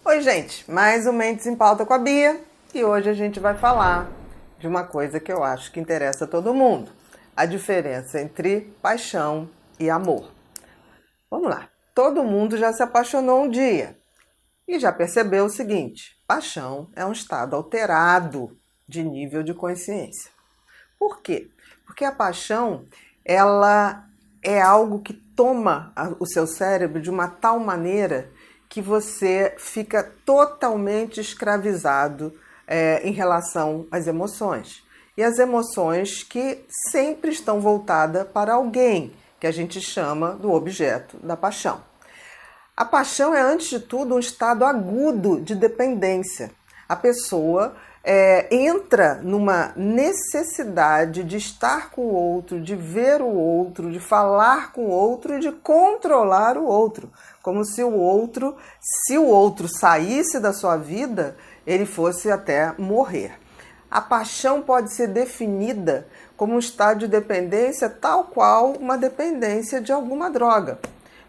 Oi, gente, mais um Mentes em Pauta com a Bia e hoje a gente vai falar de uma coisa que eu acho que interessa a todo mundo: a diferença entre paixão e amor. Vamos lá, todo mundo já se apaixonou um dia e já percebeu o seguinte: paixão é um estado alterado de nível de consciência. Por quê? Porque a paixão, ela é algo que toma o seu cérebro de uma tal maneira que você fica totalmente escravizado em relação às emoções. E as emoções que sempre estão voltadas para alguém, que a gente chama do objeto da paixão. A paixão é, antes de tudo, um estado agudo de dependência. A pessoa entra numa necessidade de estar com o outro, de ver o outro, de falar com o outro e de controlar o outro. Como se o outro saísse da sua vida, ele fosse até morrer. A paixão pode ser definida como um estado de dependência tal qual uma dependência de alguma droga.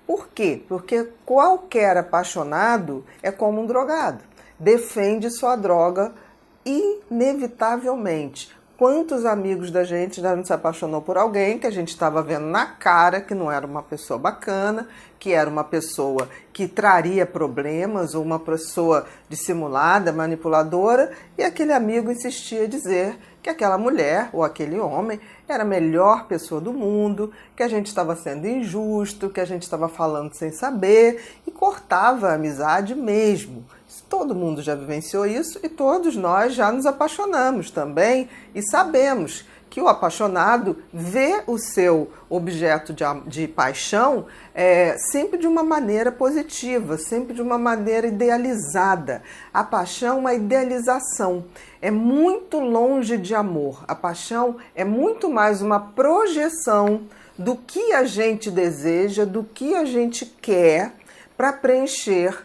Por quê? Porque qualquer apaixonado é como um drogado. Defende sua droga inevitavelmente. Quantos amigos da gente já não se apaixonou por alguém que a gente estava vendo na cara que não era uma pessoa bacana, que era uma pessoa que traria problemas ou uma pessoa dissimulada, manipuladora, e aquele amigo insistia em dizer que aquela mulher ou aquele homem era a melhor pessoa do mundo, que a gente estava sendo injusto, que a gente estava falando sem saber e cortava a amizade mesmo. Todo mundo já vivenciou isso e todos nós já nos apaixonamos também e sabemos que o apaixonado vê o seu objeto de paixão sempre de uma maneira positiva, sempre de uma maneira idealizada. A paixão é uma idealização, é muito longe de amor. A paixão é muito mais uma projeção do que a gente deseja, do que a gente quer para preencher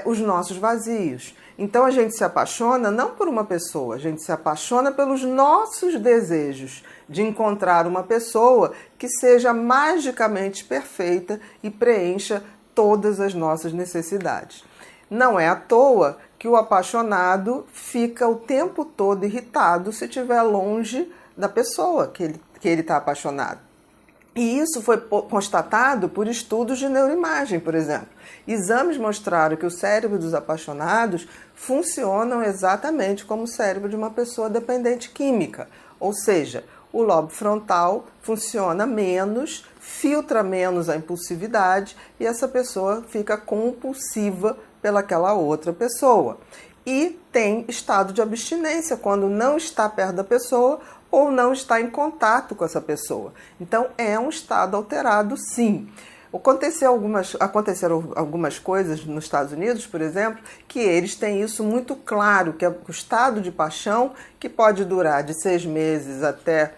os nossos vazios. Então a gente se apaixona não por uma pessoa, a gente se apaixona pelos nossos desejos de encontrar uma pessoa que seja magicamente perfeita e preencha todas as nossas necessidades. Não é à toa que o apaixonado fica o tempo todo irritado se estiver longe da pessoa que ele está apaixonado. E isso foi constatado por estudos de neuroimagem, por exemplo. Exames mostraram que o cérebro dos apaixonados funcionam exatamente como o cérebro de uma pessoa dependente química. Ou seja, o lobo frontal funciona menos, filtra menos a impulsividade e essa pessoa fica compulsiva pelaquela outra pessoa. E tem estado de abstinência quando não está perto da pessoa ou não está em contato com essa pessoa. Então é um estado alterado, sim. Aconteceram algumas coisas nos Estados Unidos, por exemplo, que eles têm isso muito claro, que é o estado de paixão, que pode durar de 6 meses até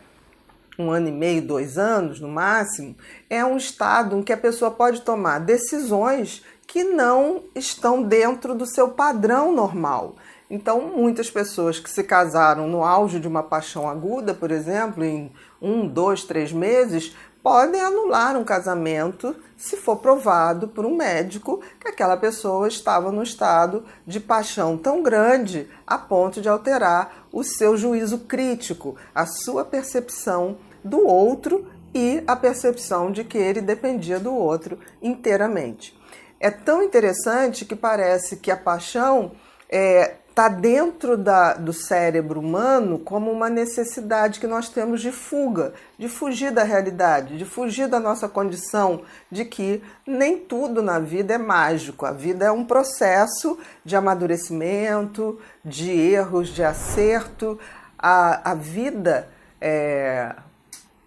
1 ano e meio, 2 anos no máximo, é um estado em que a pessoa pode tomar decisões que não estão dentro do seu padrão normal. Então, muitas pessoas que se casaram no auge de uma paixão aguda, por exemplo, em 1, 2, 3 meses, podem anular um casamento se for provado por um médico que aquela pessoa estava num estado de paixão tão grande a ponto de alterar o seu juízo crítico, a sua percepção do outro e a percepção de que ele dependia do outro inteiramente. É tão interessante que parece que a paixão está dentro do cérebro humano como uma necessidade que nós temos de fuga, de fugir da realidade, de fugir da nossa condição de que nem tudo na vida é mágico. A vida é um processo de amadurecimento, de erros, de acerto. A vida,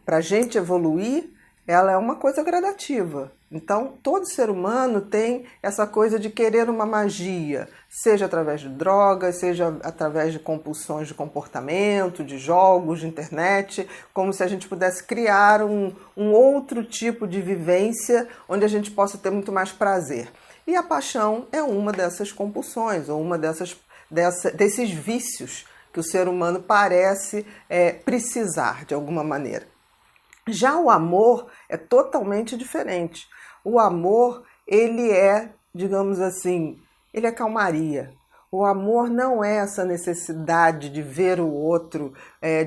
para a gente evoluir, ela é uma coisa gradativa. Então, todo ser humano tem essa coisa de querer uma magia, seja através de drogas, seja através de compulsões de comportamento, de jogos, de internet, como se a gente pudesse criar um outro tipo de vivência onde a gente possa ter muito mais prazer. E a paixão é uma dessas compulsões, ou uma desses vícios que o ser humano parece precisar de alguma maneira. Já o amor é totalmente diferente. O amor, ele é, digamos assim, ele é calmaria. O amor não é essa necessidade de ver o outro,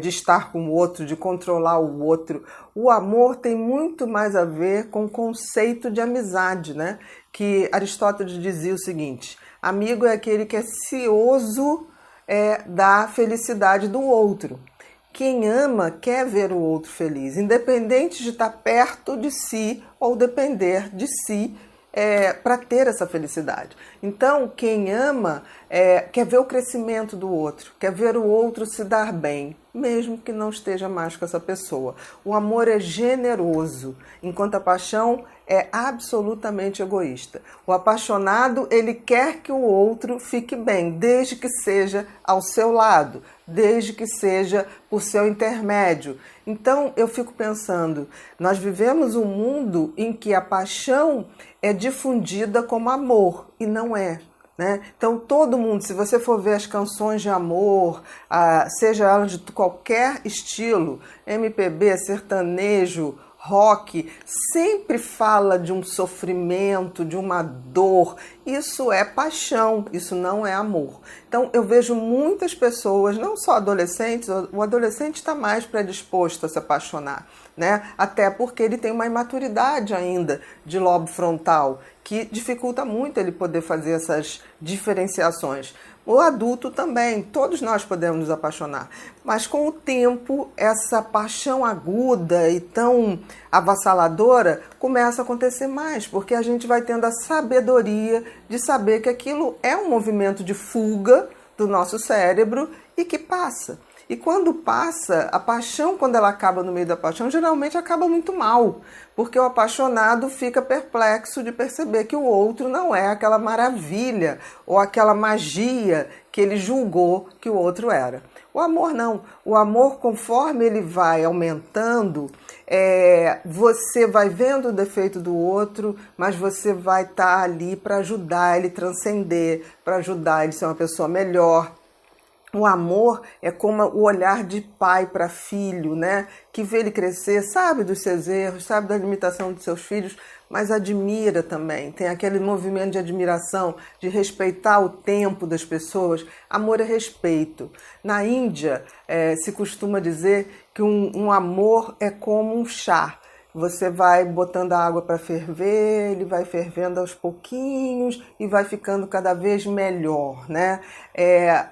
de estar com o outro, de controlar o outro. O amor tem muito mais a ver com o conceito de amizade, né? Que Aristóteles dizia o seguinte: amigo é aquele que é cioso da felicidade do outro. Quem ama quer ver o outro feliz, independente de estar perto de si ou depender de si para ter essa felicidade. Então, quem ama quer ver o crescimento do outro, quer ver o outro se dar bem, mesmo que não esteja mais com essa pessoa. O amor é generoso, enquanto a paixão é absolutamente egoísta. O apaixonado, ele quer que o outro fique bem, desde que seja ao seu lado, desde que seja por seu intermédio. Então, eu fico pensando, nós vivemos um mundo em que a paixão é difundida como amor, e não é. Né? Então, todo mundo, se você for ver as canções de amor, seja elas de qualquer estilo, MPB, sertanejo, rock, sempre fala de um sofrimento, de uma dor. Isso é paixão, isso não é amor. Então, eu vejo muitas pessoas, não só adolescentes, o adolescente está mais predisposto a se apaixonar, né? Até porque ele tem uma imaturidade ainda de lobo frontal, que dificulta muito ele poder fazer essas diferenciações. O adulto também, todos nós podemos nos apaixonar, mas com o tempo essa paixão aguda e tão avassaladora começa a acontecer mais, porque a gente vai tendo a sabedoria de saber que aquilo é um movimento de fuga do nosso cérebro e que passa. E quando passa, a paixão, quando ela acaba no meio da paixão, geralmente acaba muito mal, porque o apaixonado fica perplexo de perceber que o outro não é aquela maravilha ou aquela magia que ele julgou que o outro era. O amor não. O amor, conforme ele vai aumentando, você vai vendo o defeito do outro, mas você vai estar ali para ajudar ele a transcender, para ajudar ele a ser uma pessoa melhor. O amor é como o olhar de pai para filho, né? Que vê ele crescer, sabe dos seus erros, sabe da limitação dos seus filhos, mas admira também. Tem aquele movimento de admiração, de respeitar o tempo das pessoas. Amor é respeito. Na Índia, se costuma dizer que um amor é como um chá. Você vai botando a água para ferver, ele vai fervendo aos pouquinhos e vai ficando cada vez melhor, né?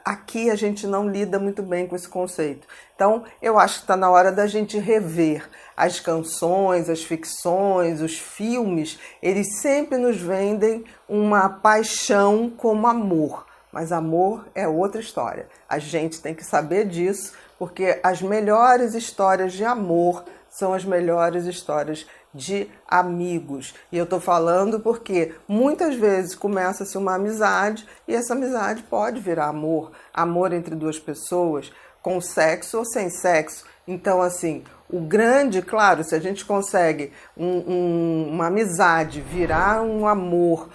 Aqui a gente não lida muito bem com esse conceito. Então, eu acho que está na hora da gente rever as canções, as ficções, os filmes. Eles sempre nos vendem uma paixão como amor, mas amor é outra história. A gente tem que saber disso, porque as melhores histórias de amor são as melhores histórias de amigos. E eu estou falando porque muitas vezes começa-se uma amizade e essa amizade pode virar amor. Amor entre duas pessoas, com sexo ou sem sexo. Então, assim, o grande, claro, se a gente consegue uma amizade virar um amor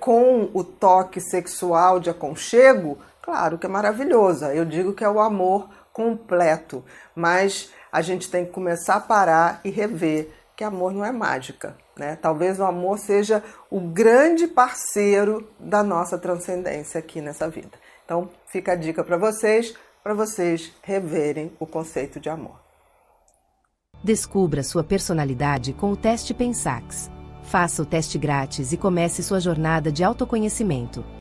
com o toque sexual de aconchego, claro que é maravilhoso. Eu digo que é o amor completo, mas a gente tem que começar a parar e rever que amor não é mágica, né? Talvez o amor seja o grande parceiro da nossa transcendência aqui nessa vida. Então, fica a dica para vocês reverem o conceito de amor. Descubra sua personalidade com o teste Pensax. Faça o teste grátis e comece sua jornada de autoconhecimento.